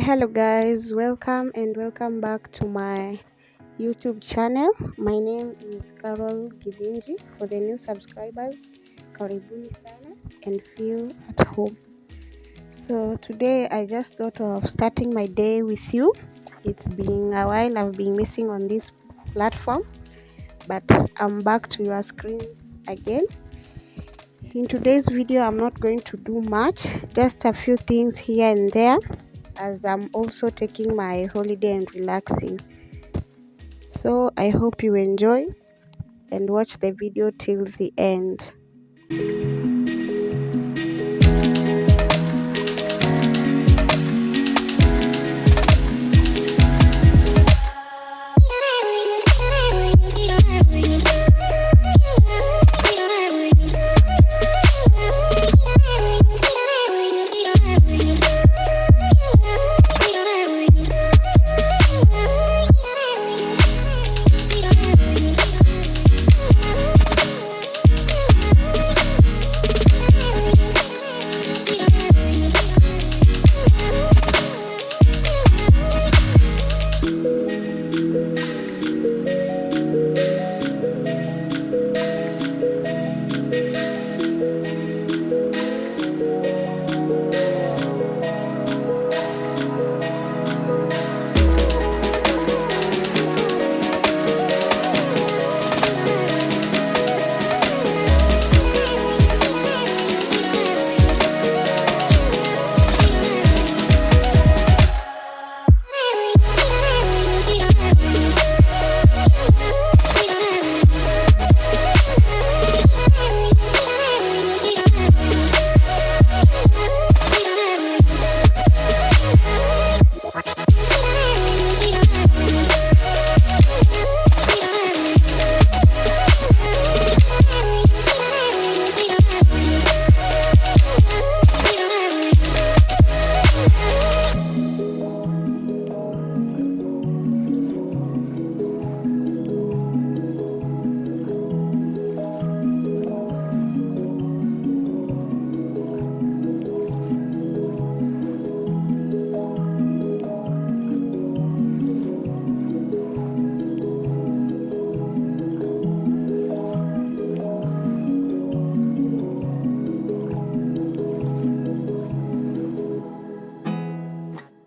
Hello guys, welcome back to my YouTube channel. My name is Carol Gidinji. For the new subscribers, karibuni sana and feel at home. So today I just thought of starting my day with you. It's been a while, I've been missing on this platform, but I'm back to your screens again. In today's video, I'm not going to do much, just a few things here and there, as I'm also taking my holiday and relaxing. So I hope you enjoy and watch the video till the end.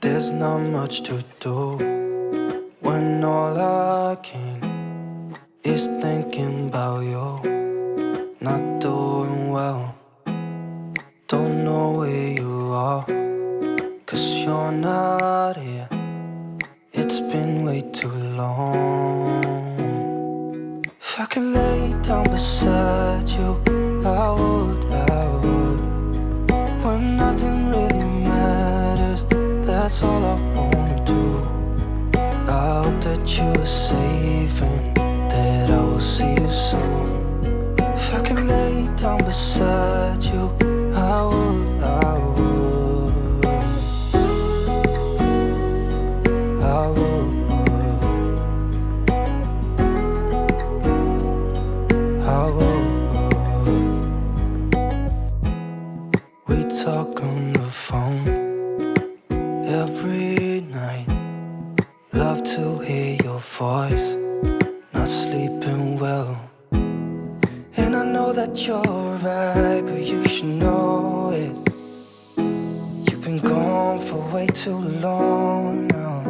There's not much to do when all I can is thinking about you. Not doing well, don't know where you are, 'cause you're not here. It's been way too long. If I could lay down beside you, I would. When nothing really matters, that's all I wanna do. I hope that you are safe and that I will see you soon. If I could lay down beside you, I would. We talk on the phone every night. Love to hear your voice. Not sleeping well, and I know that you're right, but you should know it. You've been gone for way too long now.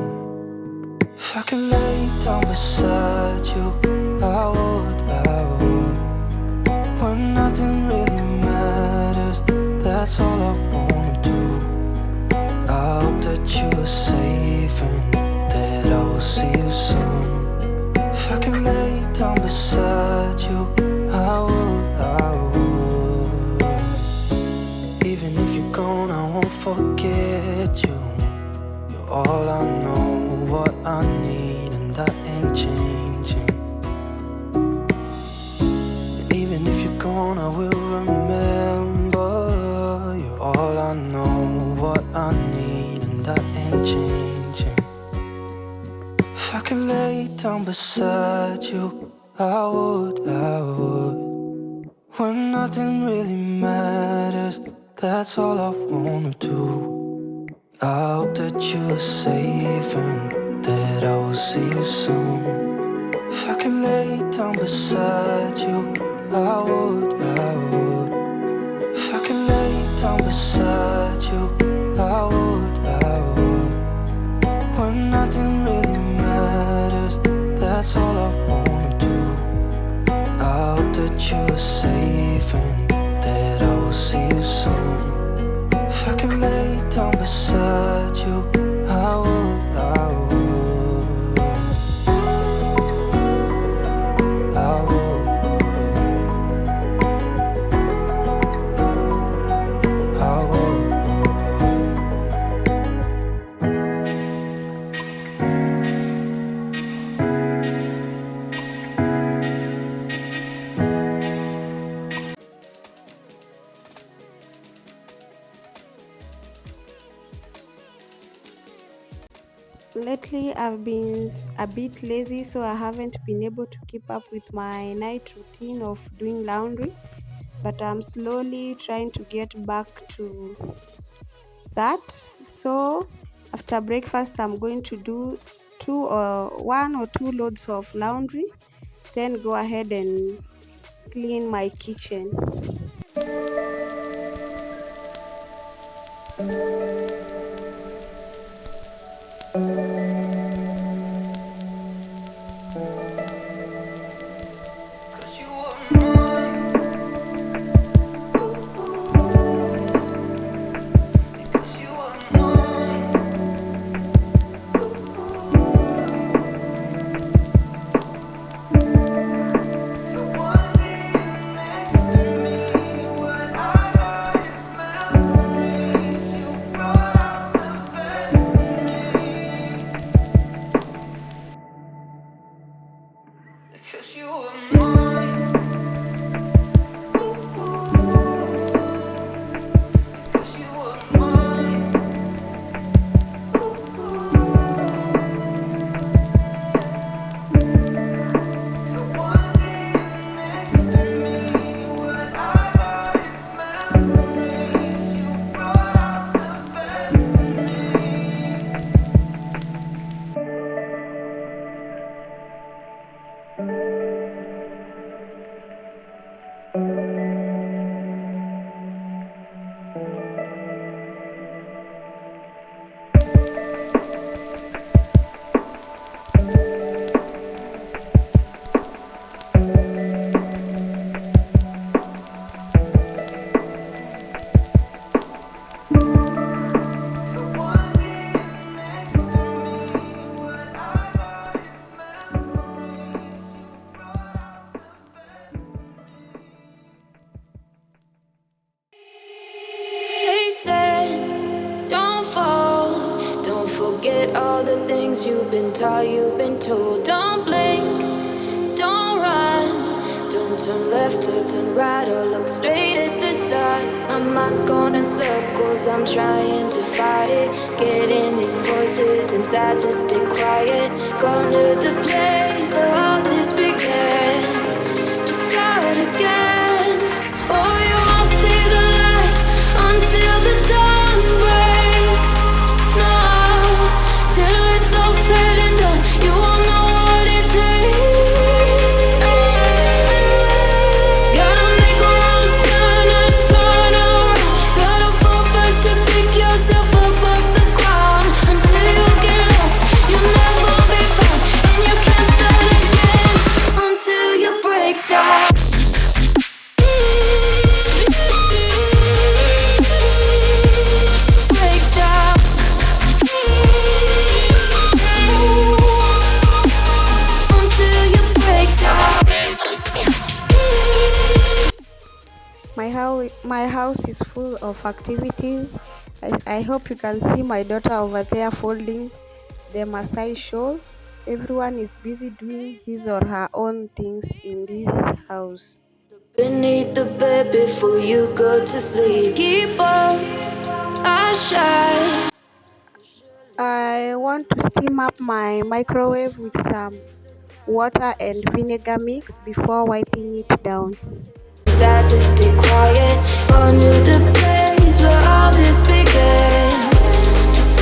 If I could lay down beside you, I would. When nothing really matters, that's all I wanna do. I hope that you are safe and that I will see you soon. If I could lay down beside you, I would. Even if you're gone, I won't forget you. You're all I know, what I need, and that ain't changing. And even if you're gone, I will remember. You're all I know, what I need, and that ain't changing. If I could lay down beside you, I would. When nothing really matters, that's all I wanna do. I hope that you are safe and that I will see you soon. If I could lay down beside you, I would, I would. If I could lay down beside you, I would, I would. When nothing really matters, that's all I wanna do. I hope that you are safe and that I will see you soon. If I could lay down beside you, I would, I would, I would, I would. Lately, I've been a bit lazy, so I haven't been able to keep up with my night routine of doing laundry. But I'm slowly trying to get back to that. So, after breakfast, I'm going to do one or two loads of laundry, then go ahead and clean my kitchen. They said, don't fall, don't forget all the things you've been taught, you've been told. Don't blink, don't run, don't turn left or turn right or look straight at the sun. My mind's going in circles, I'm trying to fight it. Getting these voices inside to stay quiet. Going to the place where all this began. Just start again. Oh, you won't see the light until the dawn breaks. No, till it's all said and done, you won't know what it takes. Gotta make a wrong turn and turn around. Gotta fall fast to pick yourself up off the ground. Until you get lost, you'll never be found, and you can't start again until you break down. My house is full of activities. I hope you can see my daughter over there folding the Maasai shawl. Everyone is busy doing his or her own things in this house. Beneath the bed before you go to sleep. Keep on, I shine. I want to steam up my microwave with some water and vinegar mix before wiping it down. Sad to stay quiet. Gone to the place where all this began. Just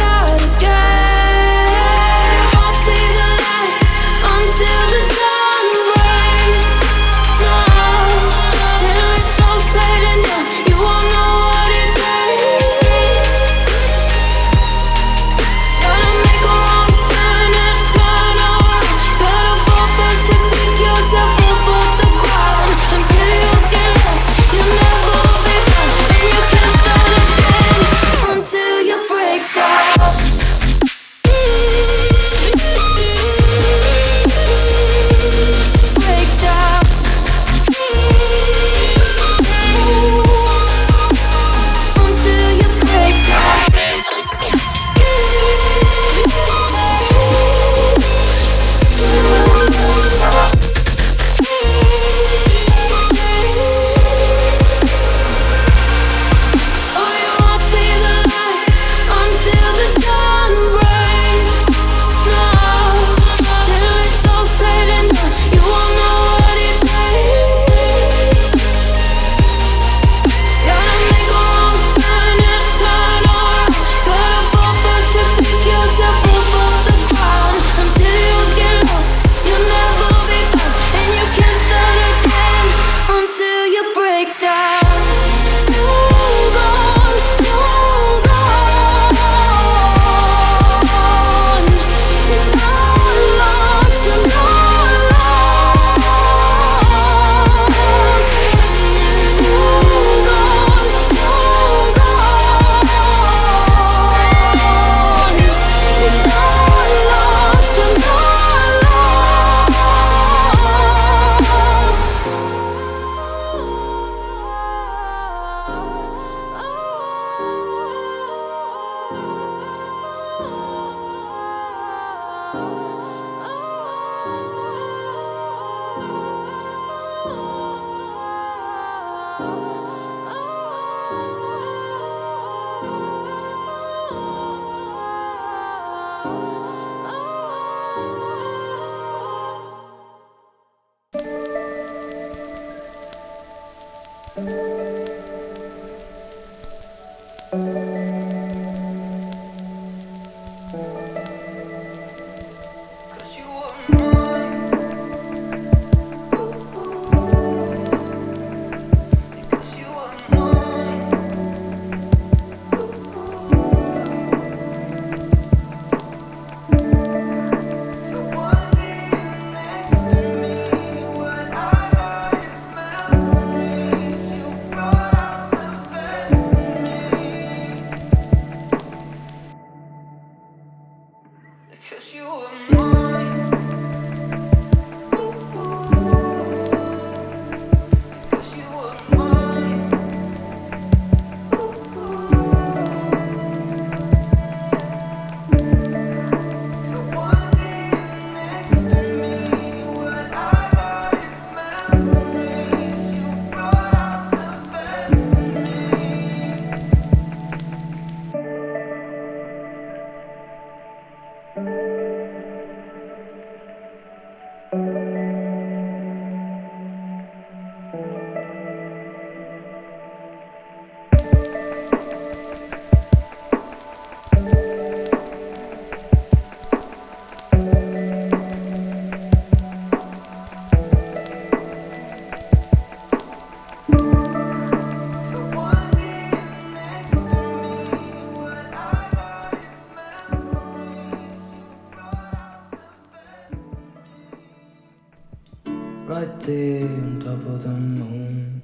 Right there on top of the moon,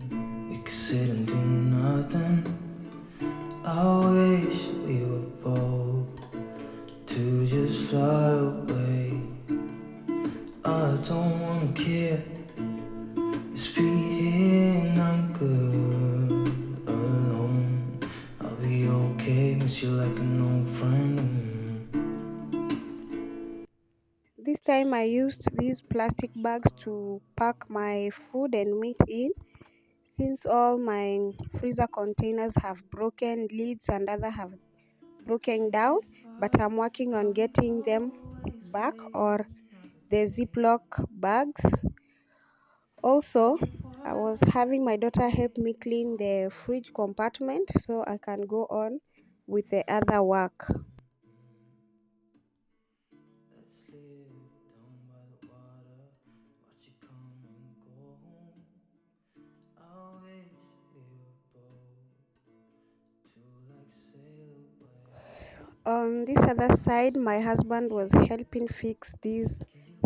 we could sit and do nothing. I wish we were bold to just fly away. I don't wanna care, just be here and I'm good alone. I'll be okay, miss you like an old friend. This time I used these plastic bags to pack my food and meat in, since all my freezer containers have broken lids and other have broken down, but I'm working on getting them back, or the Ziploc bags. Also, I was having my daughter help me clean the fridge compartment so I can go on with the other work. Let's live down by the water, watch it come and go. I wish we were bold to like sail away. On this other side, my husband was helping fix these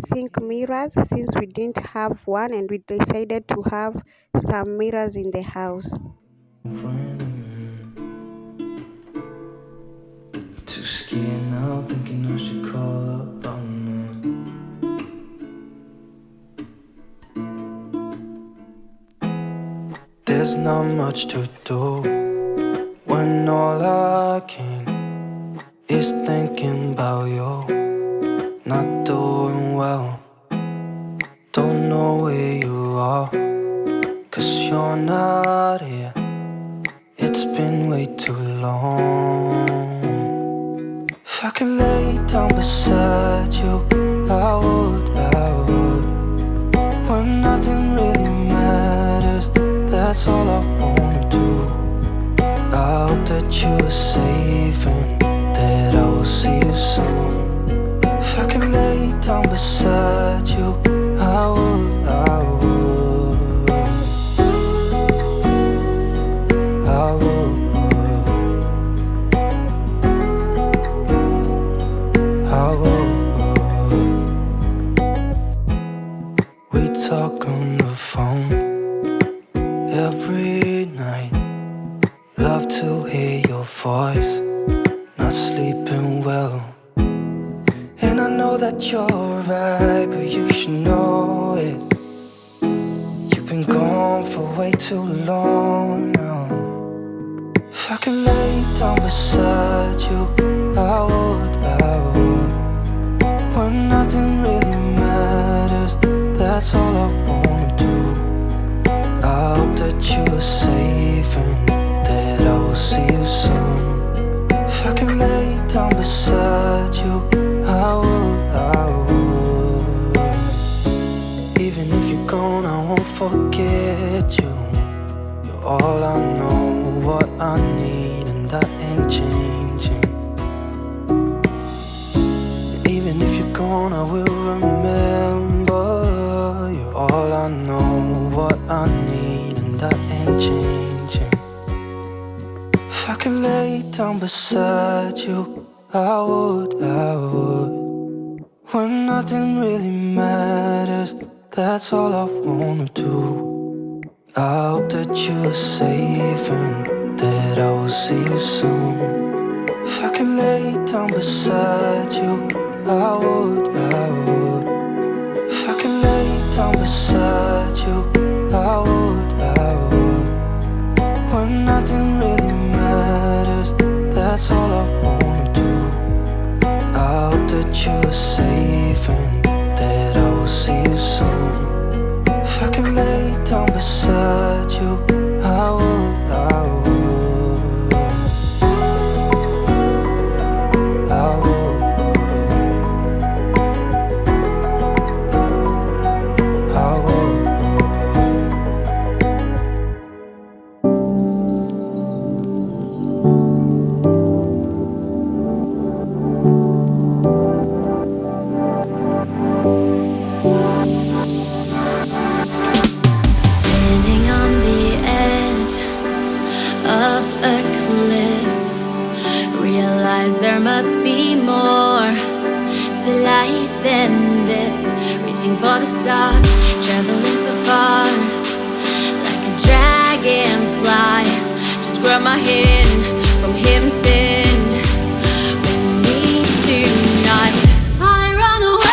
sink mirrors since we didn't have one and we decided to have some mirrors in the house. Friend, too scared now, thinking I should call up on it. There's not much to do when all I can is thinking about you. Not doing well, don't know where you are, 'cause you're not here. It's been way too long. If I could lay down beside you, I would. When nothing really matters, that's all I wanna do. I hope that you are safe and that I will see you soon. If I could lay down beside you, I would. I would. We talk on the phone every night. Love to hear your voice, not sleeping well. And I know that you're right, but you should know it. You've been gone for way too long now. If I could lay down beside you, I would. When nothing really matters, that's all I wanna do. I hope that you are safe and that I will see you soon. If I could lay down beside you, I would. Even if you're gone, I won't forget you. You're all I know, what I need, and that ain't changing. Even if you're gone, I will remember. You're all I know, what I need, and that ain't changing. If I could lay down beside you, I would. When nothing really matters, that's all I wanna do. I hope that you are safe and that I will see you soon. If I could lay down beside you, I would. If I could lay down beside you, I would. When nothing really matters, that's all I wanna do. I hope that you are safe and that I will see you soon. If I could lay down beside you, I would. I would. There must be more to life than this. Reaching for the stars, traveling so far, like a dragonfly. Just grab my hand from him, send with me tonight. I run away.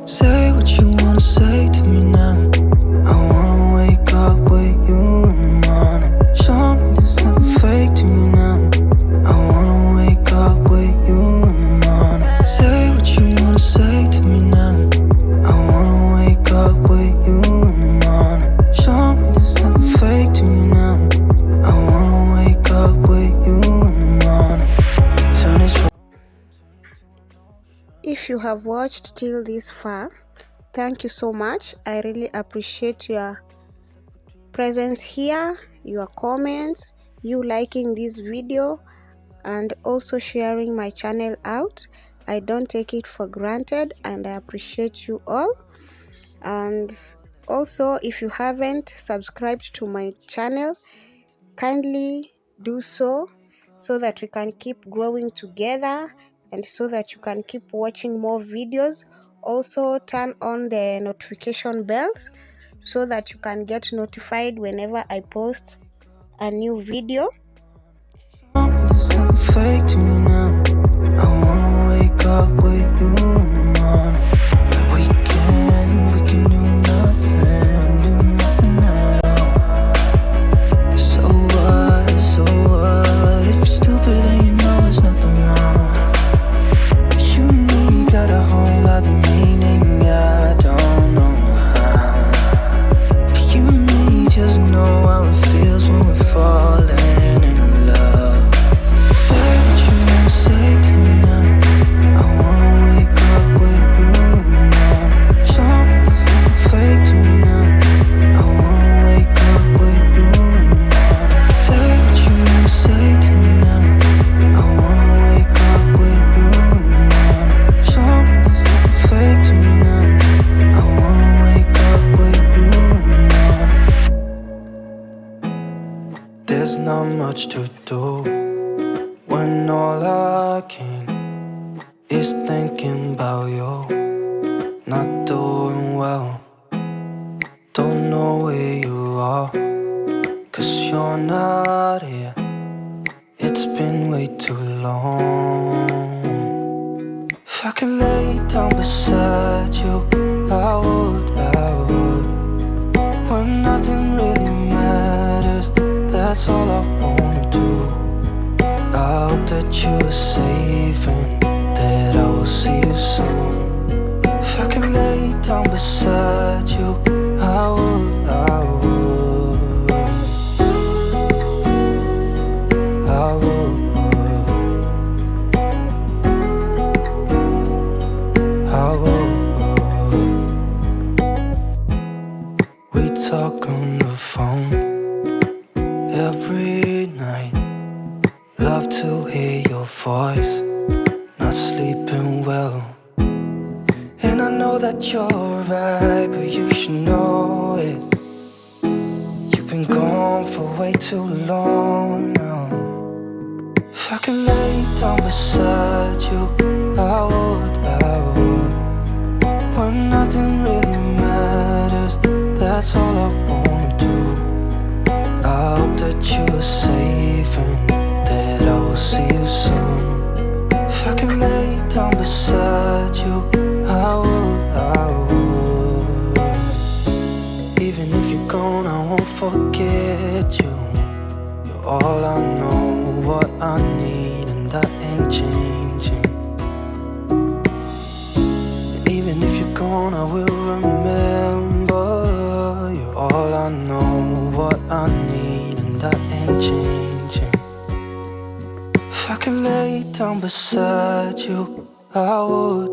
Say what you wanna say to me now. I wanna wake up with you in the morning. Show me there's nothing fake to me now. I wanna wake up with you in the morning. Say what you wanna say to me now. I wanna wake up have watched till this far, thank you so much. I really appreciate your presence here, your comments, you liking this video, and also sharing my channel out. I don't take it for granted, and I appreciate you all. And also, if you haven't subscribed to my channel, kindly do so that we can keep growing together and so that you can keep watching more videos. Also, turn on the notification bells so that you can get notified whenever I post a new video. Fake to me now. I wanna wake up with you in the morning. We can do nothing at all. So what? If you're stupid, then you know it's nothing wrong. But you and me got a whole other meaning. I don't know how. But you and me just know how it feels when we're falling in love. Say what you wanna say to me now. I wanna wake up with you in the morning. Show me that you're fake to me now. I wanna wake up with you in the morning. Say what you wanna say to me now. I wanna wake up with you in the morning. Show me that you're fake to me now. I wanna wake up with you in the morning. There's not much to do when all I can is thinking about you. Not doing well, don't know where you are, 'cause you're not here. It's been way too long. If I could lay down beside you, I would. When nothing really matters, that's all I wanna do. I hope that you are safe and that I will see you soon. If I could lay down beside you, I would. We talk on the phone every night. Love to hear your voice, not sleeping well. And I know that you're right, but you should know it. You've been gone for way too long now. If I could lay down beside you, I would. When nothing really matters, that's all I wanna do. I hope that you are safe and that I will see you soon. If I could lay down beside you, I would. Even if you're gone, I won't forget you. You're all I know, what I need, and that ain't changing. And even if you're gone, I will remember. You're all I know, what I need, and that ain't changing. If I could lay down beside you, I would.